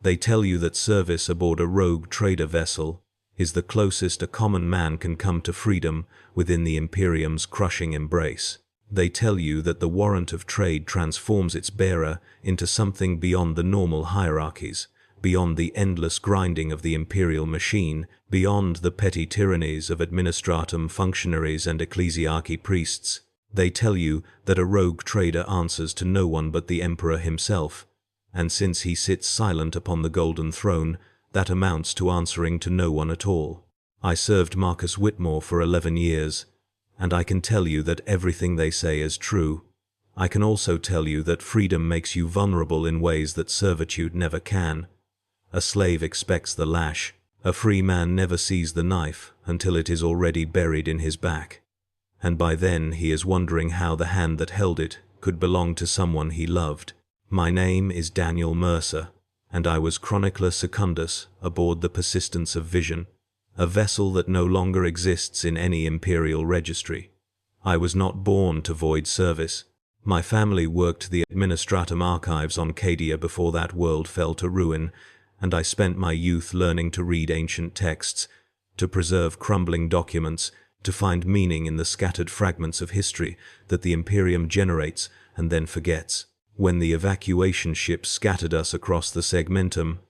They tell you that service aboard a rogue trader vessel is the closest a common man can come to freedom within the Imperium's crushing embrace. They tell you that the warrant of trade transforms its bearer into something beyond the normal hierarchies, beyond the endless grinding of the imperial machine, beyond the petty tyrannies of administratum functionaries and ecclesiarchy priests. They tell you that a rogue trader answers to no one but the emperor himself, and since he sits silent upon the golden throne, that amounts to answering to no one at all. I served Marcus Whitmore for 11 years, and I can tell you that everything they say is true. I can also tell you that freedom makes you vulnerable in ways that servitude never can. A slave expects the lash. A free man never sees the knife until it is already buried in his back. And by then he is wondering how the hand that held it could belong to someone he loved. My name is Daniel Mercer, and I was Chronicler Secundus aboard the Persistence of Vision, a vessel that no longer exists in any imperial registry. I was not born to void service. My family worked the Administratum archives on Cadia before that world fell to ruin, and I spent my youth learning to read ancient texts, to preserve crumbling documents, to find meaning in the scattered fragments of history that the Imperium generates and then forgets. When the evacuation ships scattered us across the segmentum,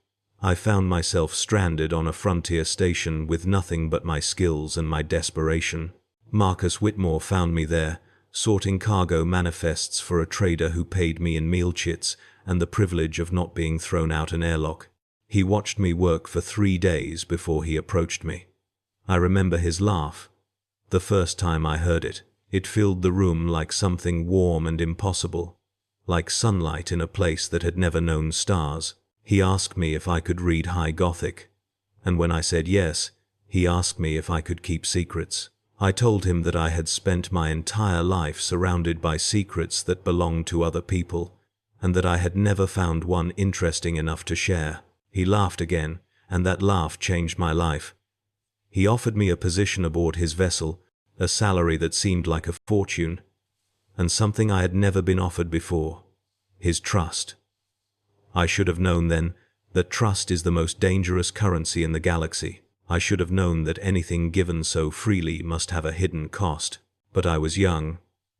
I found myself stranded on a frontier station with nothing but my skills and my desperation. Marcus Whitmore found me there, sorting cargo manifests for a trader who paid me in meal chits and the privilege of not being thrown out an airlock. He watched me work for 3 days before he approached me. I remember his laugh. The first time I heard it, it filled the room like something warm and impossible, like sunlight in a place that had never known stars. He asked me if I could read High Gothic, and when I said yes, he asked me if I could keep secrets. I told him that I had spent my entire life surrounded by secrets that belonged to other people, and that I had never found one interesting enough to share. He laughed again, and that laugh changed my life. He offered me a position aboard his vessel, a salary that seemed like a fortune, and something I had never been offered before: his trust. I should have known then that trust is the most dangerous currency in the galaxy. I should have known that anything given so freely must have a hidden cost. But I was young,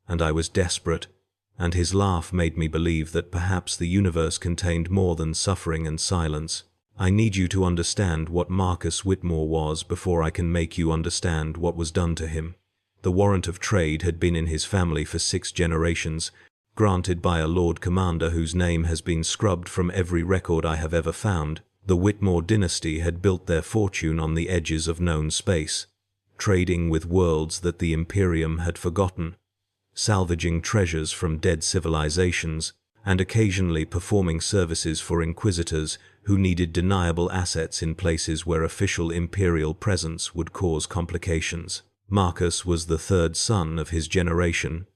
and I was desperate, and his laugh made me believe that perhaps the universe contained more than suffering and silence. I need you to understand what Marcus Whitmore was before I can make you understand what was done to him. The warrant of trade had been in his family for 6 generations, granted by a Lord Commander whose name has been scrubbed from every record I have ever found. The Whitmore dynasty had built their fortune on the edges of known space, trading with worlds that the Imperium had forgotten, salvaging treasures from dead civilizations, and occasionally performing services for inquisitors who needed deniable assets in places where official imperial presence would cause complications. Marcus was the 3rd son of his generation,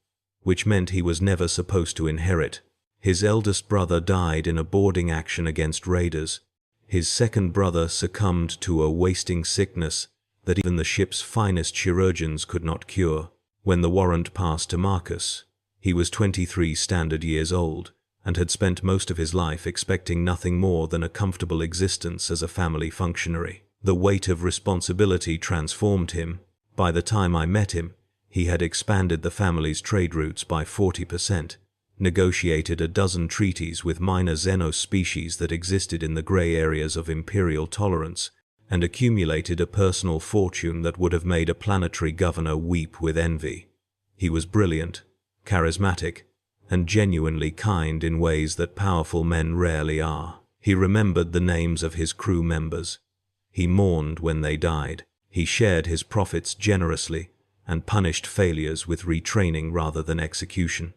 which meant he was never supposed to inherit. His eldest brother died in a boarding action against raiders. His second brother succumbed to a wasting sickness that even the ship's finest chirurgeons could not cure. When the warrant passed to Marcus, he was 23 standard years old and had spent most of his life expecting nothing more than a comfortable existence as a family functionary. The weight of responsibility transformed him. By the time I met him, he had expanded the family's trade routes by 40%, negotiated a dozen treaties with minor Xenos species that existed in the gray areas of imperial tolerance, and accumulated a personal fortune that would have made a planetary governor weep with envy. He was brilliant, charismatic, and genuinely kind in ways that powerful men rarely are. He remembered the names of his crew members. He mourned when they died. He shared his profits generously and punished failures with retraining rather than execution.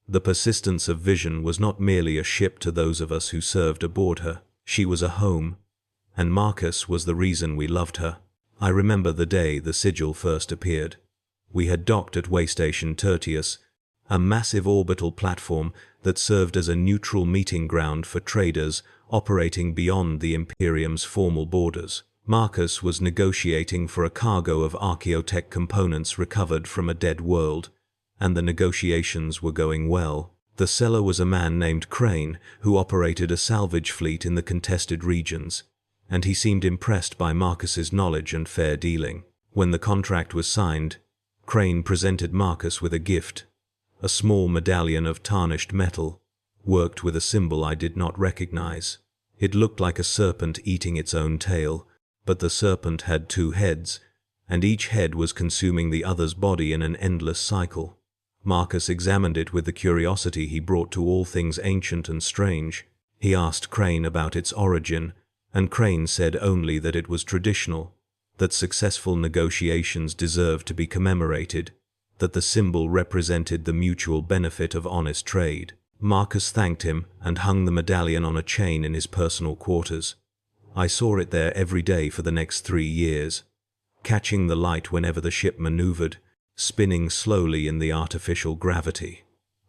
The Persistence of Vision was not merely a ship to those of us who served aboard her. She was a home, and Marcus was the reason we loved her. I remember the day the sigil first appeared. We had docked at Waystation Tertius, a massive orbital platform that served as a neutral meeting ground for traders operating beyond the Imperium's formal borders. Marcus was negotiating for a cargo of archaeotech components recovered from a dead world, and the negotiations were going well. The seller was a man named Crane, who operated a salvage fleet in the contested regions, and he seemed impressed by Marcus's knowledge and fair dealing. When the contract was signed, Crane presented Marcus with a gift, a small medallion of tarnished metal, worked with a symbol I did not recognize. It looked like a serpent eating its own tail, but the serpent had 2 heads, and each head was consuming the other's body in an endless cycle. Marcus examined it with the curiosity he brought to all things ancient and strange. He asked Crane about its origin, and Crane said only that it was traditional, that successful negotiations deserved to be commemorated, that the symbol represented the mutual benefit of honest trade. Marcus thanked him and hung the medallion on a chain in his personal quarters. I saw it there every day for the next 3 years, catching the light whenever the ship maneuvered, spinning slowly in the artificial gravity.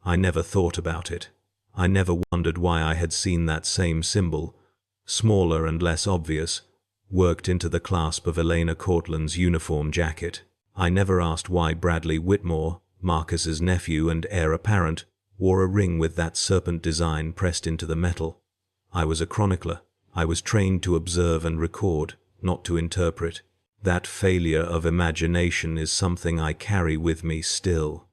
I never thought about it. I never wondered why I had seen that same symbol, smaller and less obvious, worked into the clasp of Elena Cortland's uniform jacket. I never asked why Bradley Whitmore, Marcus's nephew and heir apparent, wore a ring with that serpent design pressed into the metal. I was a chronicler. I was trained to observe and record, not to interpret. That failure of imagination is something I carry with me still,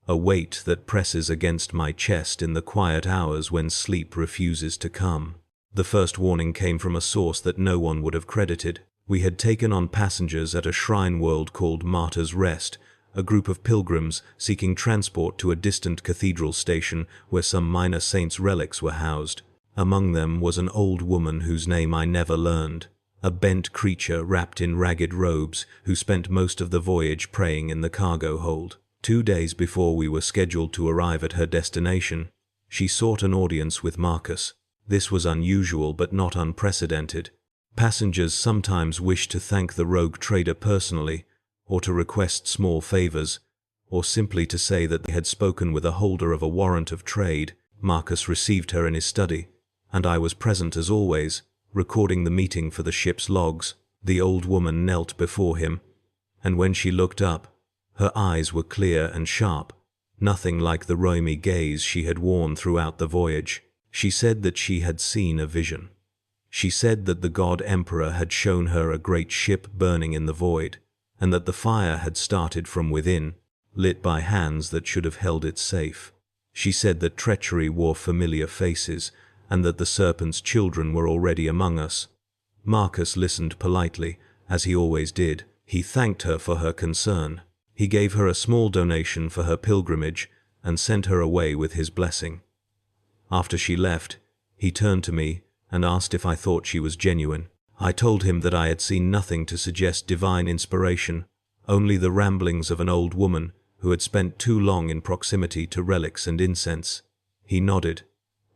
a weight that presses against my chest in the quiet hours when sleep refuses to come. The first warning came from a source that no one would have credited. We had taken on passengers at a shrine world called Martyr's Rest, a group of pilgrims seeking transport to a distant cathedral station where some minor saints' relics were housed. Among them was an old woman whose name I never learned, a bent creature wrapped in ragged robes who spent most of the voyage praying in the cargo hold. 2 days before we were scheduled to arrive at her destination, she sought an audience with Marcus. This was unusual but not unprecedented. Passengers sometimes wished to thank the rogue trader personally, or to request small favors, or simply to say that they had spoken with a holder of a warrant of trade. Marcus received her in his study, and I was present as always, recording the meeting for the ship's logs. The old woman knelt before him, and when she looked up, her eyes were clear and sharp, nothing like the rheumy gaze she had worn throughout the voyage. She said that she had seen a vision. She said that the god emperor had shown her a great ship burning in the void, and that the fire had started from within, lit by hands that should have held it safe. She said that treachery wore familiar faces, and that the serpent's children were already among us. Marcus listened politely, as he always did. He thanked her for her concern. He gave her a small donation for her pilgrimage and sent her away with his blessing. After she left, he turned to me and asked if I thought she was genuine. I told him that I had seen nothing to suggest divine inspiration, only the ramblings of an old woman who had spent too long in proximity to relics and incense. He nodded,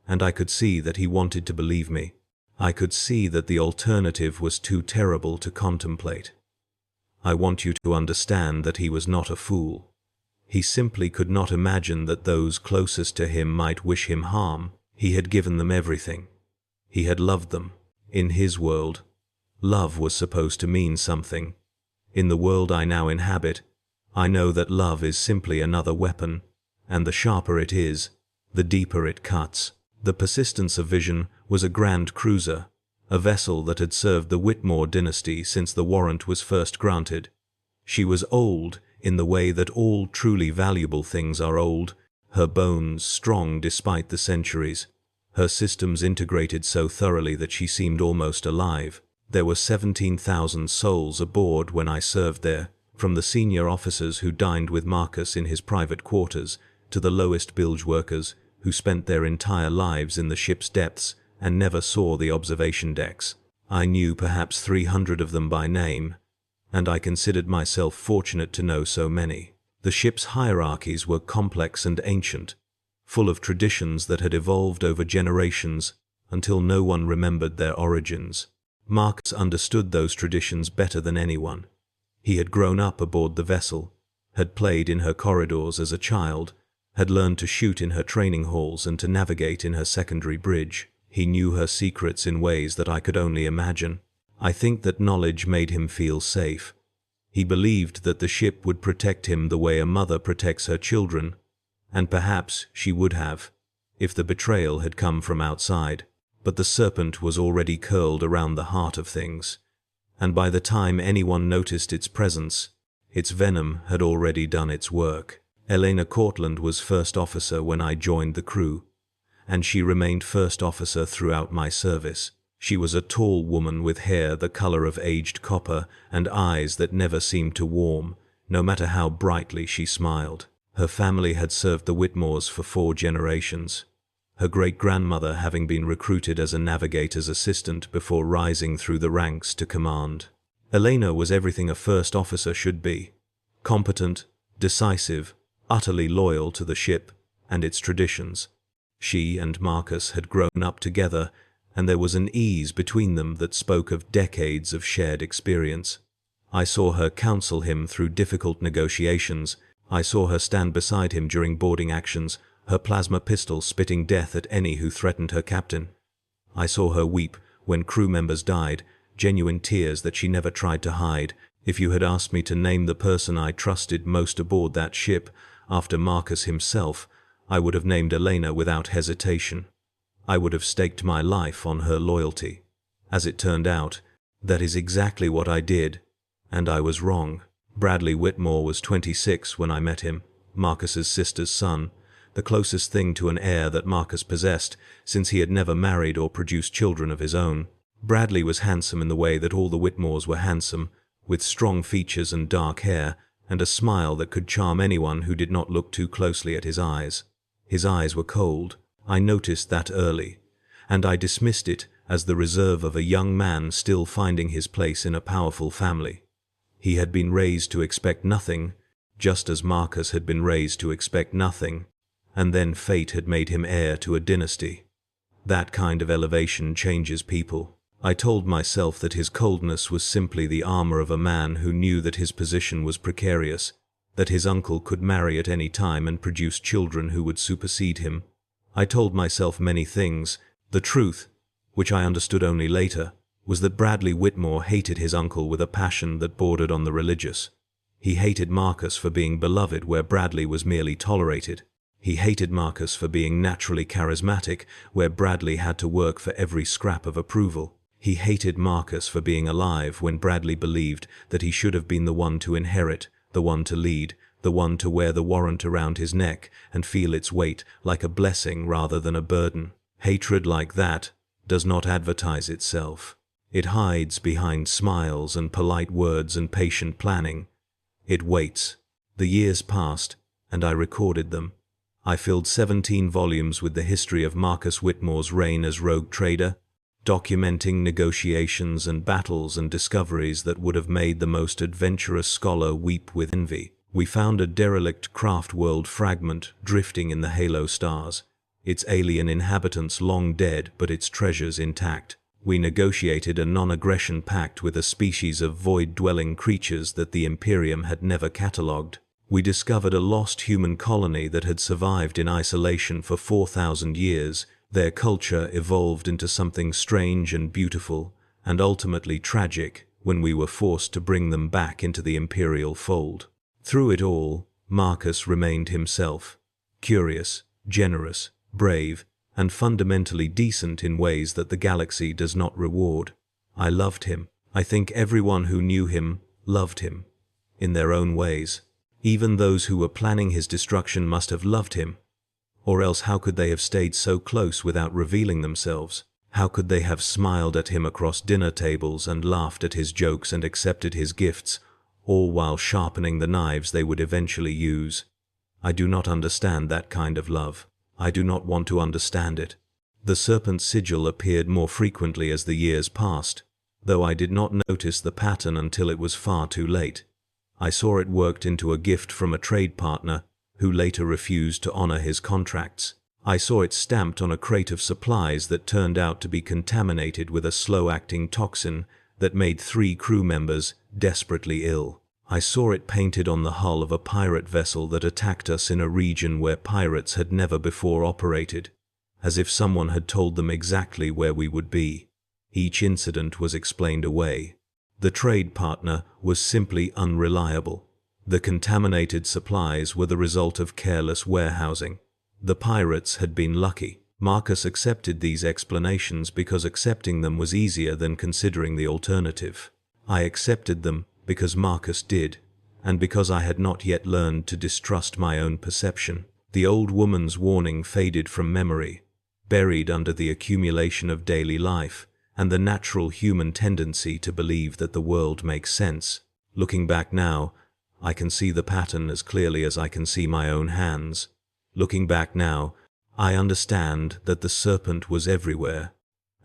and I could see that he wanted to believe me. I could see that the alternative was too terrible to contemplate. I want you to understand that he was not a fool. He simply could not imagine that those closest to him might wish him harm. He had given them everything. He had loved them. In his world, love was supposed to mean something. In the world I now inhabit, I know that love is simply another weapon, and the sharper it is, the deeper it cuts. The Persistence of Vision was a grand cruiser, a vessel that had served the Whitmore dynasty since the warrant was first granted. She was old in the way that all truly valuable things are old, her bones strong despite the centuries, her systems integrated so thoroughly that she seemed almost alive. There were 17,000 souls aboard when I served there, from the senior officers who dined with Marcus in his private quarters to the lowest bilge workers who spent their entire lives in the ship's depths and never saw the observation decks. I knew perhaps 300 of them by name, and I considered myself fortunate to know so many. The ship's hierarchies were complex and ancient, full of traditions that had evolved over generations until no one remembered their origins. Marcus understood those traditions better than anyone. He had grown up aboard the vessel, had played in her corridors as a child, had learned to shoot in her training halls and to navigate in her secondary bridge. He knew her secrets in ways that I could only imagine. I think that knowledge made him feel safe. He believed that the ship would protect him the way a mother protects her children, and perhaps she would have. if the betrayal had come from outside. But the serpent was already curled around the heart of things, and by the time anyone noticed its presence, its venom had already done its work. Elena Cortland was first officer when I joined the crew, and she remained first officer throughout my service. She was a tall woman with hair the color of aged copper and eyes that never seemed to warm, no matter how brightly she smiled. Her family had served the Whitmores for 4 generations, her great-grandmother having been recruited as a navigator's assistant before rising through the ranks to command. Elena was everything a first officer should be: competent, decisive, utterly loyal to the ship and its traditions. She and Marcus had grown up together, and there was an ease between them that spoke of decades of shared experience. I saw her counsel him through difficult negotiations. I saw her stand beside him during boarding actions, her plasma pistol spitting death at any who threatened her captain. I saw her weep when crew members died, genuine tears that she never tried to hide. If you had asked me to name the person I trusted most aboard that ship, after Marcus himself, I would have named Elena without hesitation. I would have staked my life on her loyalty. As it turned out, that is exactly what I did, and I was wrong. Bradley Whitmore was 26 when I met him, Marcus's sister's son, the closest thing to an heir that Marcus possessed, since he had never married or produced children of his own. Bradley was handsome in the way that all the Whitmores were handsome, with strong features and dark hair, and a smile that could charm anyone who did not look too closely at his eyes. His eyes were cold. I noticed that early, and I dismissed it as the reserve of a young man still finding his place in a powerful family. He had been raised to expect nothing, just as Marcus had been raised to expect nothing, and then fate had made him heir to a dynasty. That kind of elevation changes people. I told myself that his coldness was simply the armor of a man who knew that his position was precarious, that his uncle could marry at any time and produce children who would supersede him. I told myself many things. The truth, which I understood only later, was that Bradley Whitmore hated his uncle with a passion that bordered on the religious. He hated Marcus for being beloved where Bradley was merely tolerated. He hated Marcus for being naturally charismatic where Bradley had to work for every scrap of approval. He hated Marcus for being alive when Bradley believed that he should have been the one to inherit, the one to lead, the one to wear the warrant around his neck and feel its weight like a blessing rather than a burden. Hatred like that does not advertise itself. It hides behind smiles and polite words and patient planning. It waits. The years passed, and I recorded them. I filled 17 volumes with the history of Marcus Whitmore's reign as rogue trader, documenting negotiations and battles and discoveries that would have made the most adventurous scholar weep with envy. We found a derelict craft world fragment drifting in the halo stars, its alien inhabitants long dead but its treasures intact. We negotiated a non-aggression pact with a species of void-dwelling creatures that the Imperium had never catalogued. We discovered a lost human colony that had survived in isolation for 4,000 years. Their culture evolved into something strange and beautiful, and ultimately tragic, when we were forced to bring them back into the imperial fold. Through it all, Marcus remained himself, curious, generous, brave, and fundamentally decent in ways that the galaxy does not reward. I loved him. I think everyone who knew him loved him, in their own ways. Even those who were planning his destruction must have loved him. Or else how could they have stayed so close without revealing themselves? How could they have smiled at him across dinner tables and laughed at his jokes and accepted his gifts, all while sharpening the knives they would eventually use? I do not understand that kind of love. I do not want to understand it. The serpent sigil appeared more frequently as the years passed, though I did not notice the pattern until it was far too late. I saw it worked into a gift from a trade partner who later refused to honor his contracts. I saw it stamped on a crate of supplies that turned out to be contaminated with a slow-acting toxin that made 3 crew members desperately ill. I saw it painted on the hull of a pirate vessel that attacked us in a region where pirates had never before operated, as if someone had told them exactly where we would be. Each incident was explained away. The trade partner was simply unreliable. The contaminated supplies were the result of careless warehousing. The pirates had been lucky. Marcus accepted these explanations because accepting them was easier than considering the alternative. I accepted them because Marcus did, and because I had not yet learned to distrust my own perception. The old woman's warning faded from memory, buried under the accumulation of daily life and the natural human tendency to believe that the world makes sense. Looking back now, I can see the pattern as clearly as I can see my own hands. Looking back now, I understand that the serpent was everywhere,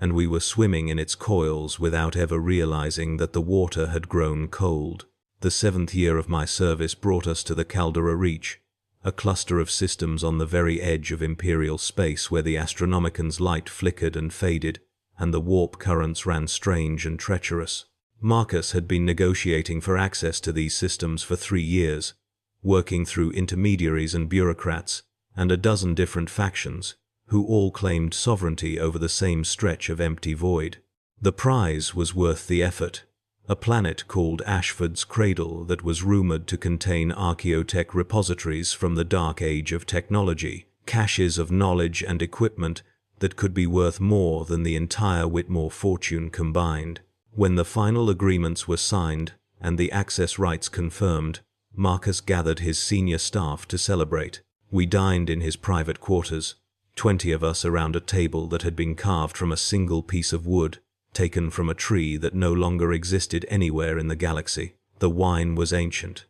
and we were swimming in its coils without ever realizing that the water had grown cold. The 7th year of my service brought us to the Caldera Reach, a cluster of systems on the very edge of Imperial space where the Astronomican's light flickered and faded, and the warp currents ran strange and treacherous. Marcus had been negotiating for access to these systems for 3 years, working through intermediaries and bureaucrats, and a dozen different factions, who all claimed sovereignty over the same stretch of empty void. The prize was worth the effort. A planet called Ashford's Cradle that was rumored to contain archaeotech repositories from the dark age of technology, caches of knowledge and equipment that could be worth more than the entire Whitmore fortune combined. When the final agreements were signed and the access rights confirmed, Marcus gathered his senior staff to celebrate. We dined in his private quarters, 20 of us around a table that had been carved from a single piece of wood, taken from a tree that no longer existed anywhere in the galaxy. The wine was ancient,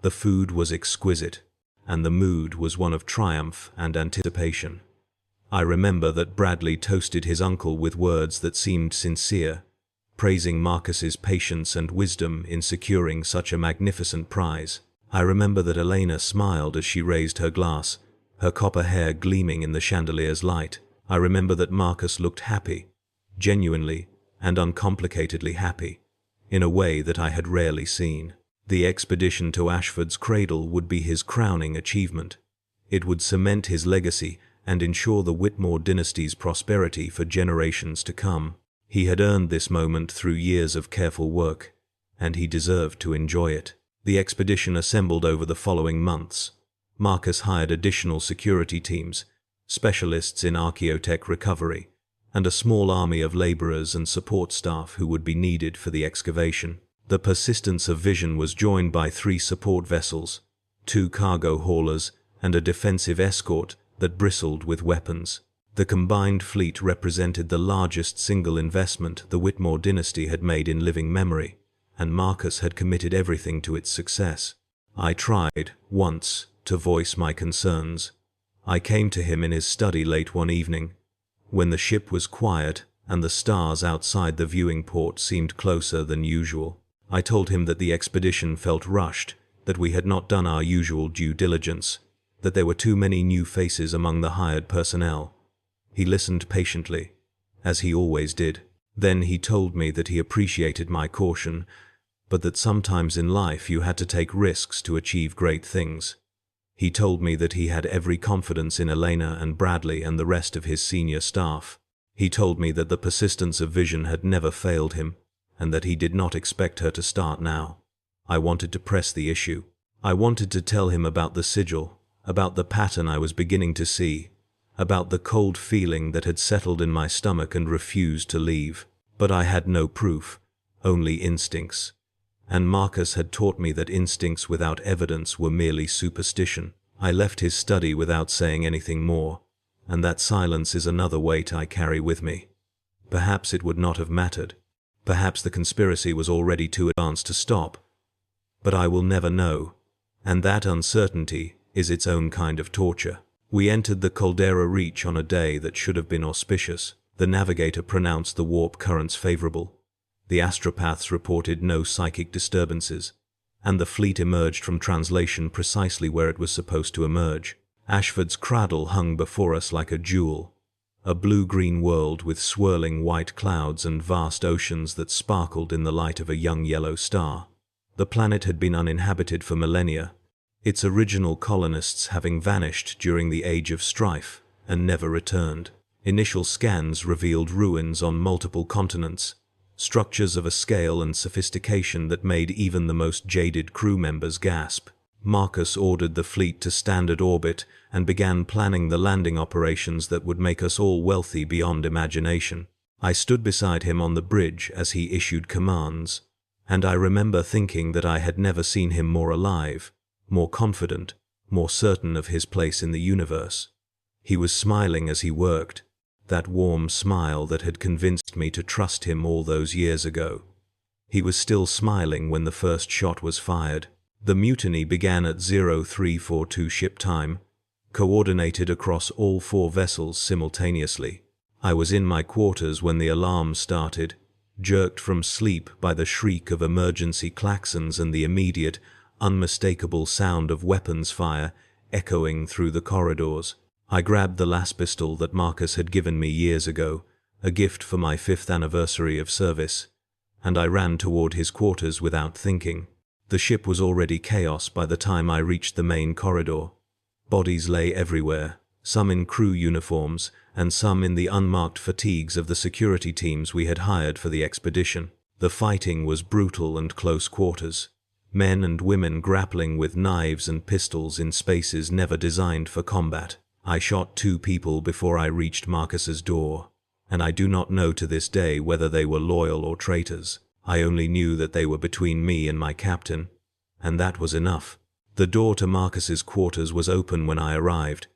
the food was exquisite, and the mood was one of triumph and anticipation. I remember that Bradley toasted his uncle with words that seemed sincere, praising Marcus's patience and wisdom in securing such a magnificent prize. I remember that Elena smiled as she raised her glass, her copper hair gleaming in the chandelier's light. I remember that Marcus looked happy, genuinely and uncomplicatedly happy, in a way that I had rarely seen. The expedition to Ashford's Cradle would be his crowning achievement. It would cement his legacy and ensure the Whitmore dynasty's prosperity for generations to come. He had earned this moment through years of careful work, and he deserved to enjoy it. The expedition assembled over the following months. Marcus hired additional security teams, specialists in archaeotech recovery, and a small army of laborers and support staff who would be needed for the excavation. The Persistence of Vision was joined by 3 support vessels, 2 cargo haulers, and a defensive escort that bristled with weapons. The combined fleet represented the largest single investment the Whitmore dynasty had made in living memory, and Marcus had committed everything to its success. I tried, once, to voice my concerns. I came to him in his study late one evening, when the ship was quiet and the stars outside the viewing port seemed closer than usual. I told him that the expedition felt rushed, that we had not done our usual due diligence, that there were too many new faces among the hired personnel. He listened patiently, as he always did. Then he told me that he appreciated my caution, but that sometimes in life you had to take risks to achieve great things. He told me that he had every confidence in Elena and Bradley and the rest of his senior staff. He told me that the Persistence of Vision had never failed him, and that he did not expect her to start now. I wanted to press the issue. I wanted to tell him about the sigil, about the pattern I was beginning to see, about the cold feeling that had settled in my stomach and refused to leave. But I had no proof, only instincts. And Marcus had taught me that instincts without evidence were merely superstition. I left his study without saying anything more, and that silence is another weight I carry with me. Perhaps it would not have mattered. Perhaps the conspiracy was already too advanced to stop. But I will never know, and that uncertainty is its own kind of torture. We entered the Caldera Reach on a day that should have been auspicious. The navigator pronounced the warp currents favorable. The astropaths reported no psychic disturbances, and the fleet emerged from translation precisely where it was supposed to emerge. Ashford's Cradle hung before us like a jewel, a blue-green world with swirling white clouds and vast oceans that sparkled in the light of a young yellow star. The planet had been uninhabited for millennia, its original colonists having vanished during the Age of Strife and never returned. Initial scans revealed ruins on multiple continents, structures of a scale and sophistication that made even the most jaded crew members gasp. Marcus ordered the fleet to standard orbit and began planning the landing operations that would make us all wealthy beyond imagination. I stood beside him on the bridge as he issued commands, and I remember thinking that I had never seen him more alive, more confident, more certain of his place in the universe. He was smiling as he worked, that warm smile that had convinced me to trust him all those years ago. He was still smiling when the first shot was fired. The mutiny began at 0342 ship time, coordinated across all 4 vessels simultaneously. I was in my quarters when the alarm started, jerked from sleep by the shriek of emergency klaxons and the immediate, unmistakable sound of weapons fire echoing through the corridors. I grabbed the las pistol that Marcus had given me years ago, a gift for my 5th anniversary of service, and I ran toward his quarters without thinking. The ship was already chaos by the time I reached the main corridor. Bodies lay everywhere, some in crew uniforms, and some in the unmarked fatigues of the security teams we had hired for the expedition. The fighting was brutal and close quarters. Men and women grappling with knives and pistols in spaces never designed for combat. I shot 2 people before I reached Marcus's door, and I do not know to this day whether they were loyal or traitors. I only knew that they were between me and my captain, and that was enough. The door to Marcus's quarters was open when I arrived,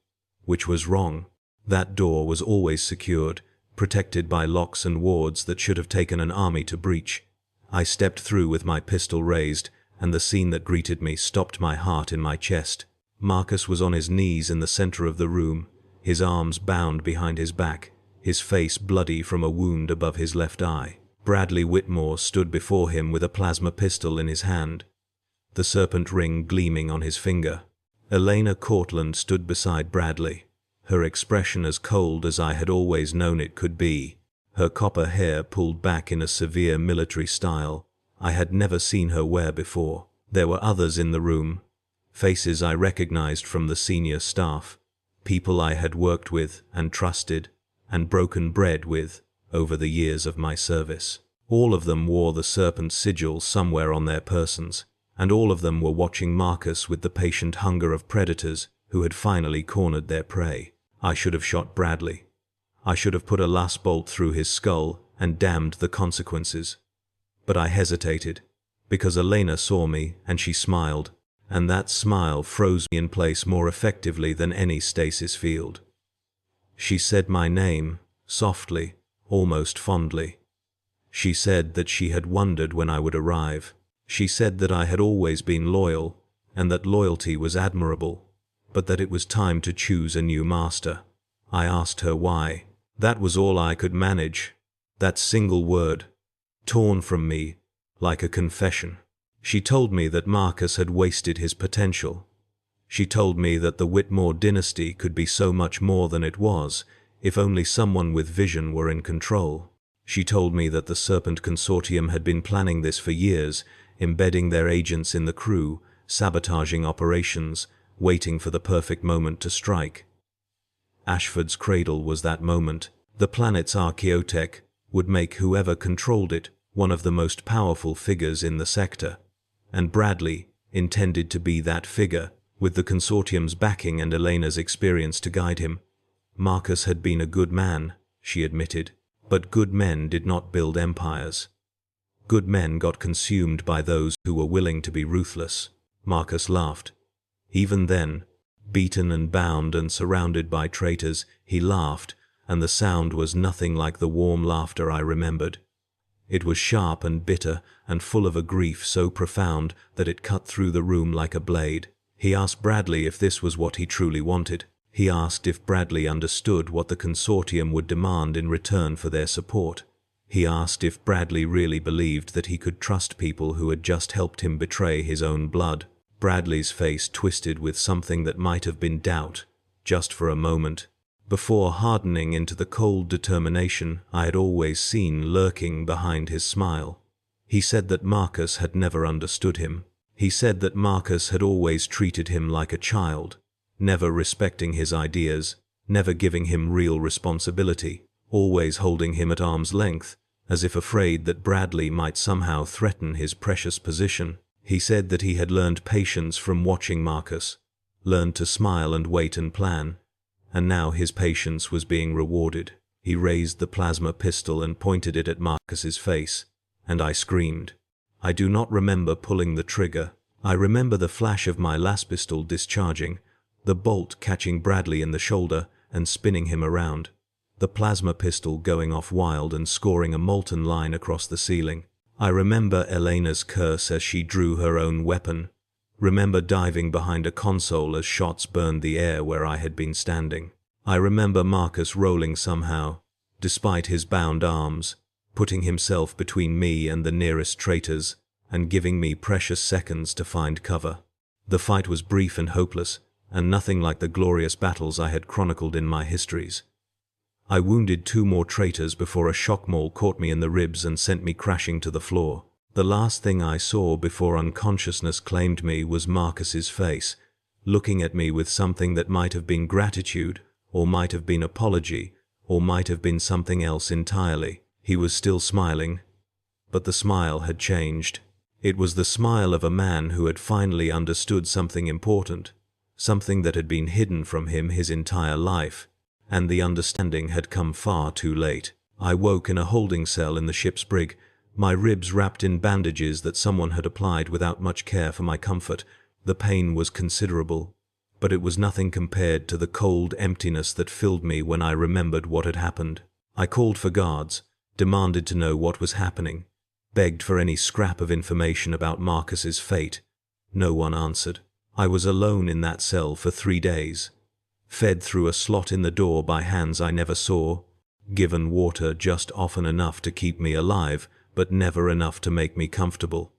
which was wrong. That door was always secured, protected by locks and wards that should have taken an army to breach. I stepped through with my pistol raised, and the scene that greeted me stopped my heart in my chest. Marcus was on his knees in the center of the room, his arms bound behind his back, his face bloody from a wound above his left eye. Bradley Whitmore stood before him with a plasma pistol in his hand, the serpent ring gleaming on his finger. Elena Cortland stood beside Bradley, her expression as cold as I had always known it could be, her copper hair pulled back in a severe military style I had never seen her wear before. There were others in the room, faces I recognized from the senior staff, people I had worked with and trusted and broken bread with over the years of my service. All of them wore the serpent sigil somewhere on their persons, and all of them were watching Marcus with the patient hunger of predators who had finally cornered their prey. I should have shot Bradley. I should have put a last bolt through his skull and damned the consequences. But I hesitated, because Elena saw me and she smiled, and that smile froze me in place more effectively than any stasis field. She said my name, softly, almost fondly. She said that she had wondered when I would arrive. She said that I had always been loyal, and that loyalty was admirable, but that it was time to choose a new master. I asked her why. That was all I could manage, that single word, torn from me like a confession. She told me that Marcus had wasted his potential. She told me that the Whitmore dynasty could be so much more than it was, if only someone with vision were in control. She told me that the Serpent Consortium had been planning this for years, embedding their agents in the crew, sabotaging operations, waiting for the perfect moment to strike. Ashford's cradle was that moment. The planet's archaeotech would make whoever controlled it one of the most powerful figures in the sector, and Bradley intended to be that figure, with the Consortium's backing and Elena's experience to guide him. Marcus had been a good man, she admitted, but good men did not build empires. Good men got consumed by those who were willing to be ruthless. Marcus laughed. Even then, beaten and bound and surrounded by traitors, he laughed, and the sound was nothing like the warm laughter I remembered. It was sharp and bitter and full of a grief so profound that it cut through the room like a blade. He asked Bradley if this was what he truly wanted. He asked if Bradley understood what the Consortium would demand in return for their support. He asked if Bradley really believed that he could trust people who had just helped him betray his own blood. Bradley's face twisted with something that might have been doubt, just for a moment, before hardening into the cold determination I had always seen lurking behind his smile. He said that Marcus had never understood him. He said that Marcus had always treated him like a child, never respecting his ideas, never giving him real responsibility, always holding him at arm's length, as if afraid that Bradley might somehow threaten his precious position. He said that he had learned patience from watching Marcus, learned to smile and wait and plan, and now his patience was being rewarded. He raised the plasma pistol and pointed it at Marcus's face, and I screamed. I do not remember pulling the trigger. I remember the flash of my las pistol discharging, the bolt catching Bradley in the shoulder and spinning him around, the plasma pistol going off wild and scoring a molten line across the ceiling. I remember Elena's curse as she drew her own weapon, remember diving behind a console as shots burned the air where I had been standing. I remember Marcus rolling somehow, despite his bound arms, putting himself between me and the nearest traitors, and giving me precious seconds to find cover. The fight was brief and hopeless, and nothing like the glorious battles I had chronicled in my histories. I wounded 2 more traitors before a shock maul caught me in the ribs and sent me crashing to the floor. The last thing I saw before unconsciousness claimed me was Marcus's face, looking at me with something that might have been gratitude, or might have been apology, or might have been something else entirely. He was still smiling, but the smile had changed. It was the smile of a man who had finally understood something important, something that had been hidden from him his entire life, and the understanding had come far too late. I woke in a holding cell in the ship's brig, my ribs wrapped in bandages that someone had applied without much care for my comfort. The pain was considerable, but it was nothing compared to the cold emptiness that filled me when I remembered what had happened. I called for guards, demanded to know what was happening, begged for any scrap of information about Marcus's fate. No one answered. I was alone in that cell for 3 days, fed through a slot in the door by hands I never saw, given water just often enough to keep me alive, but never enough to make me comfortable.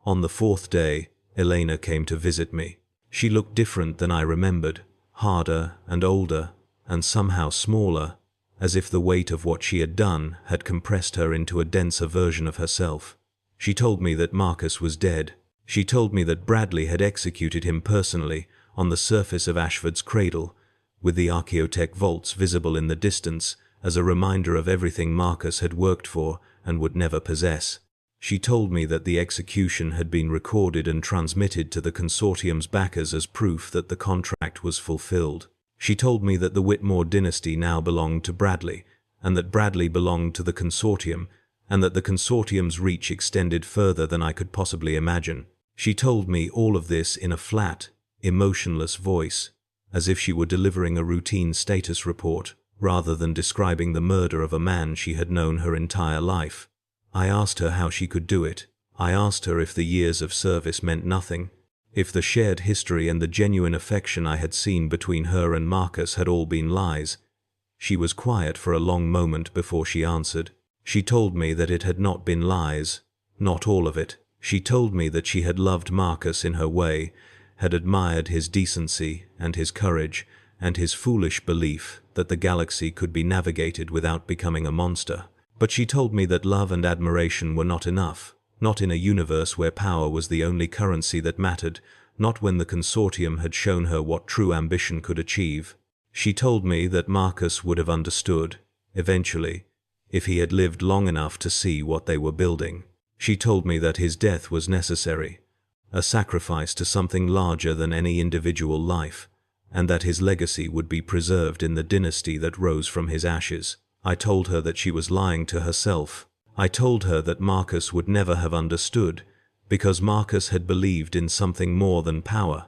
On the 4th day, Elena came to visit me. She looked different than I remembered, harder and older, and somehow smaller, as if the weight of what she had done had compressed her into a denser version of herself. She told me that Marcus was dead. She told me that Bradley had executed him personally on the surface of Ashford's cradle, with the Archaeotech vaults visible in the distance as a reminder of everything Marcus had worked for and would never possess. She told me that the execution had been recorded and transmitted to the consortium's backers as proof that the contract was fulfilled. She told me that the Whitmore dynasty now belonged to Bradley, and that Bradley belonged to the consortium, and that the consortium's reach extended further than I could possibly imagine. She told me all of this in a flat, emotionless voice, as if she were delivering a routine status report, rather than describing the murder of a man she had known her entire life. I asked her how she could do it. I asked her if the years of service meant nothing, if the shared history and the genuine affection I had seen between her and Marcus had all been lies. She was quiet for a long moment before she answered. She told me that it had not been lies, not all of it. She told me that she had loved Marcus in her way, had admired his decency and his courage, and his foolish belief that the galaxy could be navigated without becoming a monster. But she told me that love and admiration were not enough, not in a universe where power was the only currency that mattered, not when the consortium had shown her what true ambition could achieve. She told me that Marcus would have understood, eventually, if he had lived long enough to see what they were building. She told me that his death was necessary, a sacrifice to something larger than any individual life, and that his legacy would be preserved in the dynasty that rose from his ashes. I told her that she was lying to herself. I told her that Marcus would never have understood, because Marcus had believed in something more than power,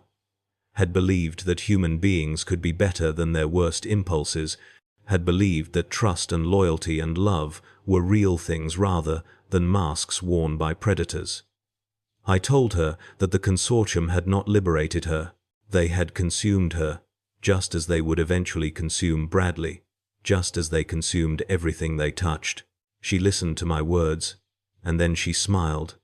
had believed that human beings could be better than their worst impulses, had believed that trust and loyalty and love were real things rather than masks worn by predators. I told her that the consortium had not liberated her. They had consumed her, just as they would eventually consume Bradley, just as they consumed everything they touched. She listened to my words, and then she smiled,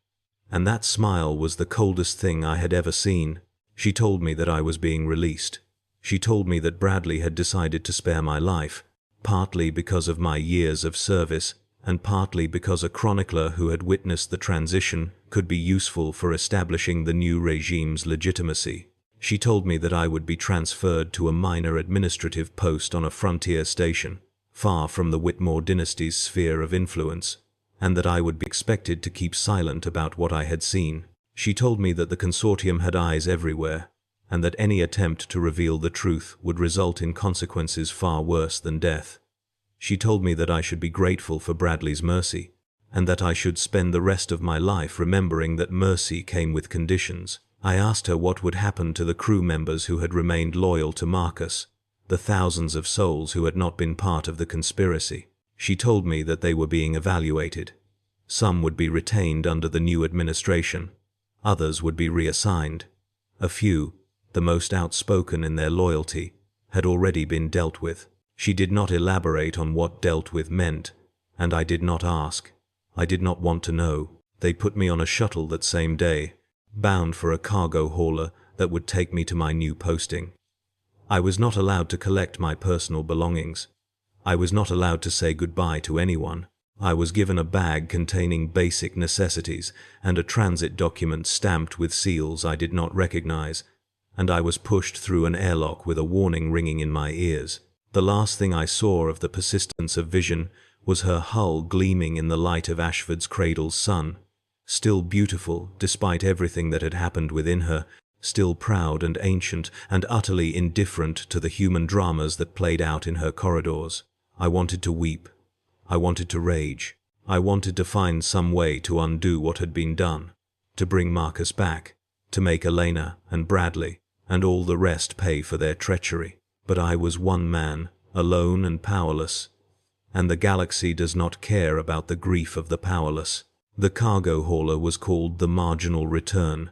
and that smile was the coldest thing I had ever seen. She told me that I was being released. She told me that Bradley had decided to spare my life, partly because of my years of service, and partly because a chronicler who had witnessed the transition could be useful for establishing the new regime's legitimacy. She told me that I would be transferred to a minor administrative post on a frontier station, far from the Whitmore dynasty's sphere of influence, and that I would be expected to keep silent about what I had seen. She told me that the consortium had eyes everywhere, and that any attempt to reveal the truth would result in consequences far worse than death. She told me that I should be grateful for Bradley's mercy, and that I should spend the rest of my life remembering that mercy came with conditions. I asked her what would happen to the crew members who had remained loyal to Marcus, the thousands of souls who had not been part of the conspiracy. She told me that they were being evaluated. Some would be retained under the new administration. Others would be reassigned. A few, the most outspoken in their loyalty, had already been dealt with. She did not elaborate on what dealt with meant, and I did not ask. I did not want to know. They put me on a shuttle that same day, bound for a cargo hauler that would take me to my new posting. I was not allowed to collect my personal belongings. I was not allowed to say goodbye to anyone. I was given a bag containing basic necessities and a transit document stamped with seals I did not recognize, and I was pushed through an airlock with a warning ringing in my ears. The last thing I saw of the persistence of vision was her hull gleaming in the light of Ashford's cradle's sun, still beautiful despite everything that had happened within her, still proud and ancient and utterly indifferent to the human dramas that played out in her corridors. I wanted to weep. I wanted to rage. I wanted to find some way to undo what had been done, to bring Marcus back, to make Elena and Bradley and all the rest pay for their treachery. But I was one man, alone and powerless, and the galaxy does not care about the grief of the powerless. The cargo hauler was called the Marginal Return,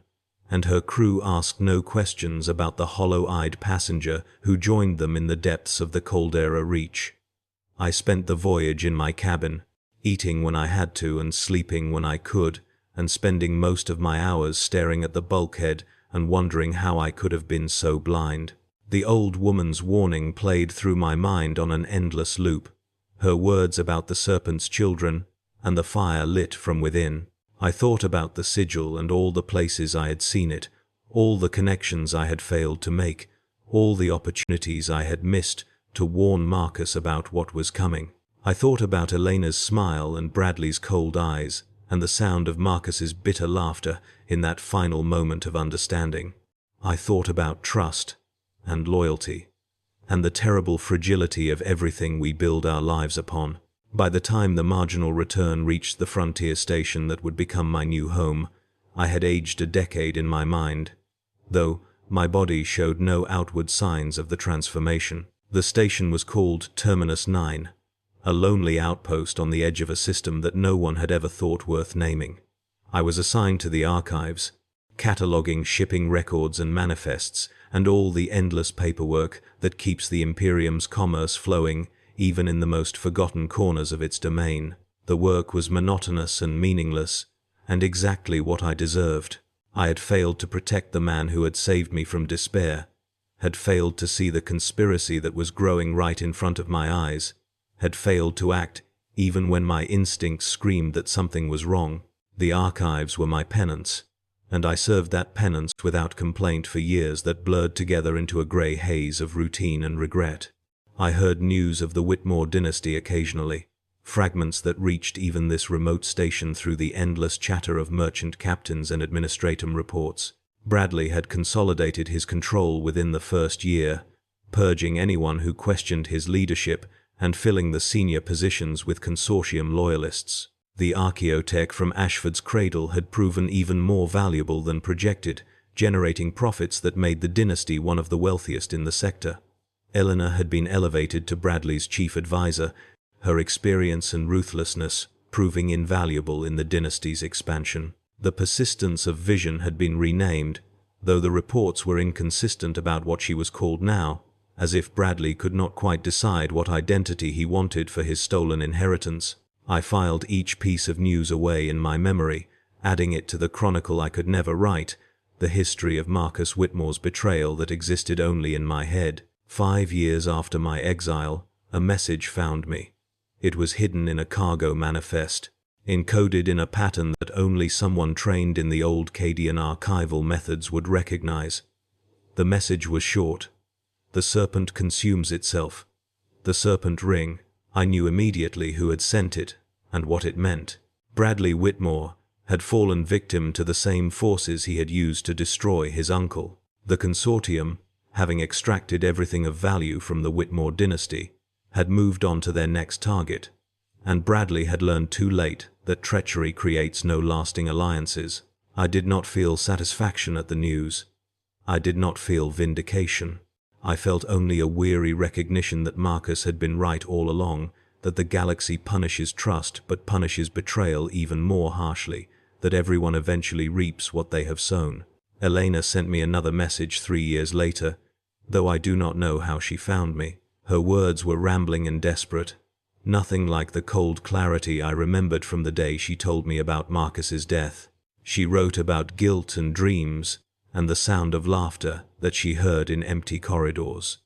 and her crew asked no questions about the hollow-eyed passenger who joined them in the depths of the Caldera Reach. I spent the voyage in my cabin, eating when I had to and sleeping when I could, and spending most of my hours staring at the bulkhead and wondering how I could have been so blind. The old woman's warning played through my mind on an endless loop, her words about the serpent's children and the fire lit from within. I thought about the sigil and all the places I had seen it, all the connections I had failed to make, all the opportunities I had missed to warn Marcus about what was coming. I thought about Elena's smile and Bradley's cold eyes, and the sound of Marcus's bitter laughter in that final moment of understanding. I thought about trust and loyalty, and the terrible fragility of everything we build our lives upon. By the time the Marginal Return reached the frontier station that would become my new home, I had aged a decade in my mind, though my body showed no outward signs of the transformation. The station was called Terminus 9, a lonely outpost on the edge of a system that no one had ever thought worth naming. I was assigned to the archives, cataloging shipping records and manifests, and all the endless paperwork that keeps the Imperium's commerce flowing, even in the most forgotten corners of its domain. The work was monotonous and meaningless, and exactly what I deserved. I had failed to protect the man who had saved me from despair, had failed to see the conspiracy that was growing right in front of my eyes, had failed to act even when my instincts screamed that something was wrong. The archives were my penance, and I served that penance without complaint for years that blurred together into a grey haze of routine and regret. I heard news of the Whitmore dynasty occasionally, fragments that reached even this remote station through the endless chatter of merchant captains and administratum reports. Bradley had consolidated his control within the first year, purging anyone who questioned his leadership and filling the senior positions with consortium loyalists. The archaeotech from Ashford's cradle had proven even more valuable than projected, generating profits that made the dynasty one of the wealthiest in the sector. Eleanor had been elevated to Bradley's chief advisor, her experience and ruthlessness proving invaluable in the dynasty's expansion. The persistence of vision had been renamed, though the reports were inconsistent about what she was called now, as if Bradley could not quite decide what identity he wanted for his stolen inheritance. I filed each piece of news away in my memory, adding it to the chronicle I could never write, the history of Marcus Whitmore's betrayal that existed only in my head. 5 years after my exile, a message found me. It was hidden in a cargo manifest, encoded in a pattern that only someone trained in the old Cadian archival methods would recognize. The message was short. The serpent consumes itself. The serpent ring. I knew immediately who had sent it and what it meant. Bradley Whitmore, had fallen victim to the same forces he had used to destroy his uncle. The consortium, having extracted everything of value from the Whitmore dynasty, had moved on to their next target, and Bradley had learned too late that treachery creates no lasting alliances. I did not feel satisfaction at the news. I did not feel vindication. I felt only a weary recognition that Marcus had been right all along, that the galaxy punishes trust but punishes betrayal even more harshly, that everyone eventually reaps what they have sown. Elena sent me another message 3 years later, though I do not know how she found me. Her words were rambling and desperate, nothing like the cold clarity I remembered from the day she told me about Marcus's death. She wrote about guilt and dreams, and the sound of laughter that she heard in empty corridors.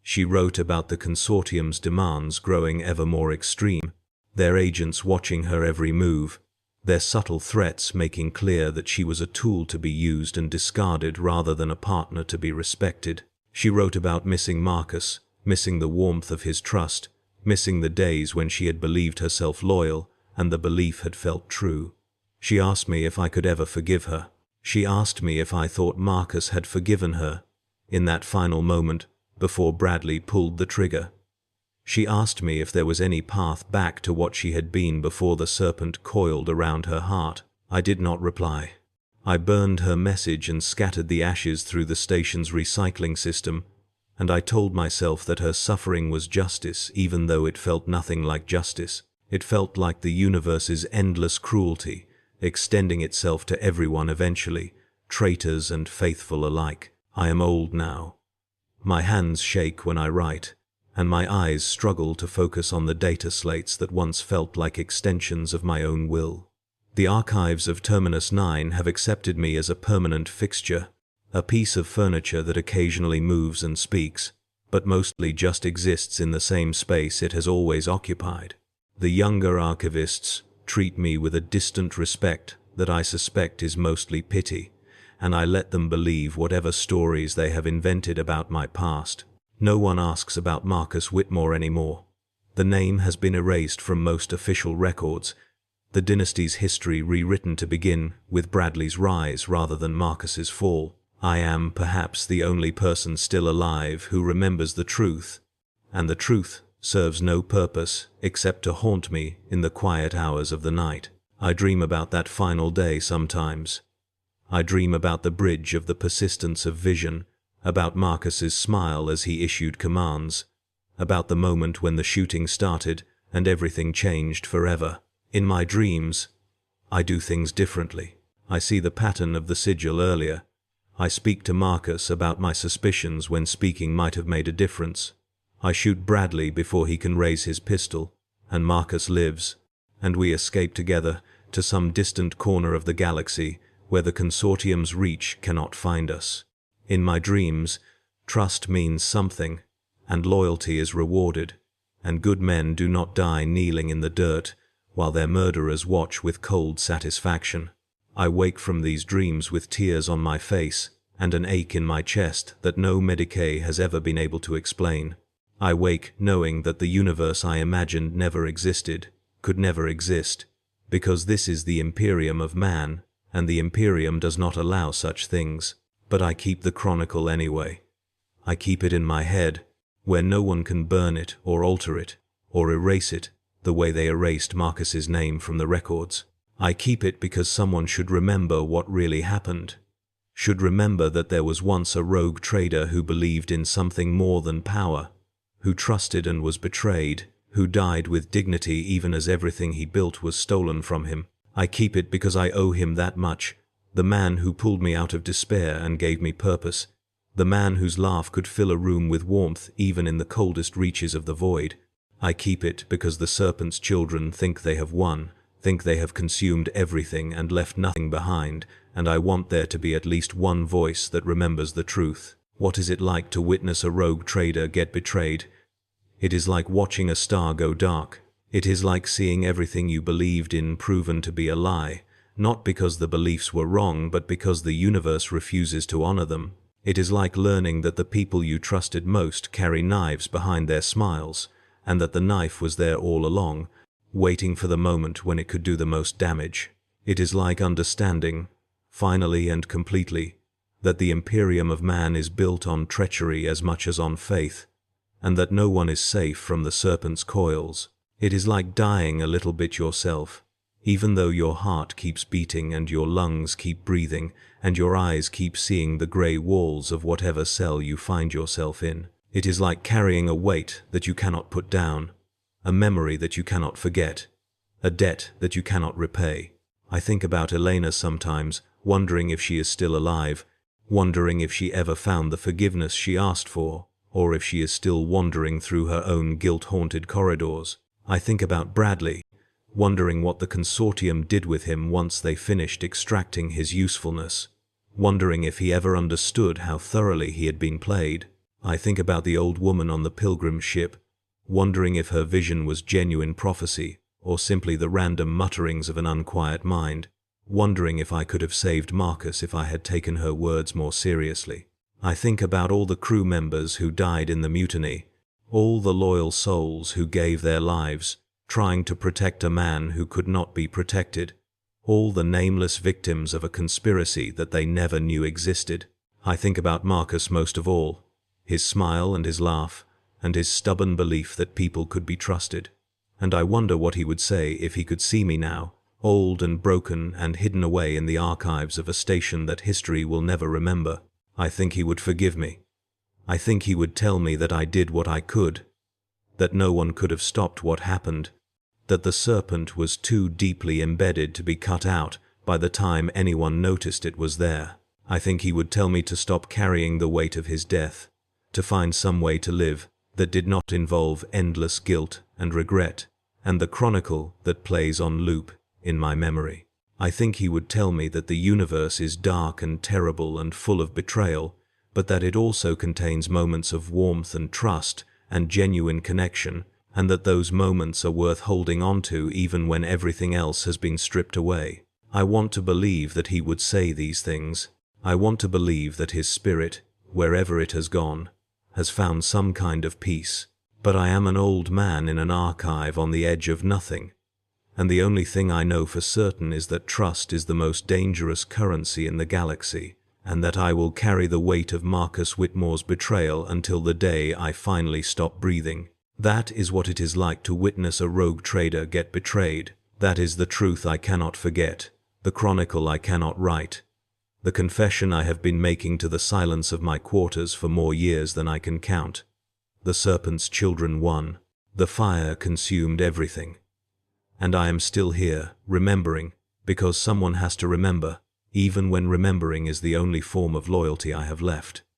She wrote about the consortium's demands growing ever more extreme, their agents watching her every move, their subtle threats making clear that she was a tool to be used and discarded rather than a partner to be respected. She wrote about missing Marcus, missing the warmth of his trust, missing the days when she had believed herself loyal and the belief had felt true. She asked me if I could ever forgive her. She asked me if I thought Marcus had forgiven her in that final moment before Bradley pulled the trigger. She asked me if there was any path back to what she had been before the serpent coiled around her heart. I did not reply. I burned her message and scattered the ashes through the station's recycling system, and I told myself that her suffering was justice even though it felt nothing like justice. It felt like the universe's endless cruelty, extending itself to everyone eventually, traitors and faithful alike. I am old now. My hands shake when I write, and my eyes struggle to focus on the data slates that once felt like extensions of my own will. The archives of Terminus 9 have accepted me as a permanent fixture, a piece of furniture that occasionally moves and speaks, but mostly just exists in the same space it has always occupied. The younger archivists treat me with a distant respect that I suspect is mostly pity, and I let them believe whatever stories they have invented about my past. No one asks about Marcus Whitmore anymore. The name has been erased from most official records, the dynasty's history rewritten to begin with Bradley's rise rather than Marcus's fall. I am perhaps the only person still alive who remembers the truth, and the truth serves no purpose except to haunt me in the quiet hours of the night. I dream about that final day sometimes. I dream about the bridge of the persistence of vision, about Marcus's smile as he issued commands, about the moment when the shooting started and everything changed forever. In my dreams, I do things differently. I see the pattern of the sigil earlier. I speak to Marcus about my suspicions when speaking might have made a difference. I shoot Bradley before he can raise his pistol, and Marcus lives, and we escape together to some distant corner of the galaxy where the consortium's reach cannot find us. In my dreams, trust means something, and loyalty is rewarded, and good men do not die kneeling in the dirt while their murderers watch with cold satisfaction. I wake from these dreams with tears on my face and an ache in my chest that no Medicae has ever been able to explain. I wake knowing that the universe I imagined never existed, could never exist, because this is the Imperium of man, and the Imperium does not allow such things. But I keep the chronicle anyway. I keep it in my head, where no one can burn it or alter it, or erase it, the way they erased Marcus's name from the records. I keep it because someone should remember what really happened, should remember that there was once a rogue trader who believed in something more than power, who trusted and was betrayed, who died with dignity even as everything he built was stolen from him. I keep it because I owe him that much, the man who pulled me out of despair and gave me purpose, the man whose laugh could fill a room with warmth even in the coldest reaches of the void. I keep it because the serpent's children think they have won, think they have consumed everything and left nothing behind, and I want there to be at least one voice that remembers the truth. What is it like to witness a rogue trader get betrayed? It is like watching a star go dark. It is like seeing everything you believed in proven to be a lie, not because the beliefs were wrong, but because the universe refuses to honor them. It is like learning that the people you trusted most carry knives behind their smiles, and that the knife was there all along, waiting for the moment when it could do the most damage. It is like understanding, finally and completely, that the Imperium of man is built on treachery as much as on faith, and that no one is safe from the serpent's coils. It is like dying a little bit yourself, even though your heart keeps beating and your lungs keep breathing and your eyes keep seeing the grey walls of whatever cell you find yourself in. It is like carrying a weight that you cannot put down, a memory that you cannot forget, a debt that you cannot repay. I think about Elena sometimes, wondering if she is still alive, wondering if she ever found the forgiveness she asked for, or if she is still wandering through her own guilt-haunted corridors. I think about Bradley, wondering what the consortium did with him once they finished extracting his usefulness, wondering if he ever understood how thoroughly he had been played. I think about the old woman on the pilgrim ship, wondering if her vision was genuine prophecy or simply the random mutterings of an unquiet mind, wondering if I could have saved Marcus if I had taken her words more seriously. I think about all the crew members who died in the mutiny, all the loyal souls who gave their lives, trying to protect a man who could not be protected, all the nameless victims of a conspiracy that they never knew existed. I think about Marcus most of all, his smile and his laugh, and his stubborn belief that people could be trusted. And I wonder what he would say if he could see me now, old and broken and hidden away in the archives of a station that history will never remember. I think he would forgive me. I think he would tell me that I did what I could, that no one could have stopped what happened, that the serpent was too deeply embedded to be cut out by the time anyone noticed it was there. I think he would tell me to stop carrying the weight of his death, to find some way to live that did not involve endless guilt and regret, and the chronicle that plays on loop in my memory. I think he would tell me that the universe is dark and terrible and full of betrayal, but that it also contains moments of warmth and trust and genuine connection, and that those moments are worth holding on to even when everything else has been stripped away. I want to believe that he would say these things. I want to believe that his spirit, wherever it has gone, has found some kind of peace. But I am an old man in an archive on the edge of nothing, and the only thing I know for certain is that trust is the most dangerous currency in the galaxy, and that I will carry the weight of Marcus Whitmore's betrayal until the day I finally stop breathing. That is what it is like to witness a rogue trader get betrayed. That is the truth I cannot forget, the chronicle I cannot write, the confession I have been making to the silence of my quarters for more years than I can count. The serpent's children won. The fire consumed everything. And I am still here, remembering, because someone has to remember, even when remembering is the only form of loyalty I have left.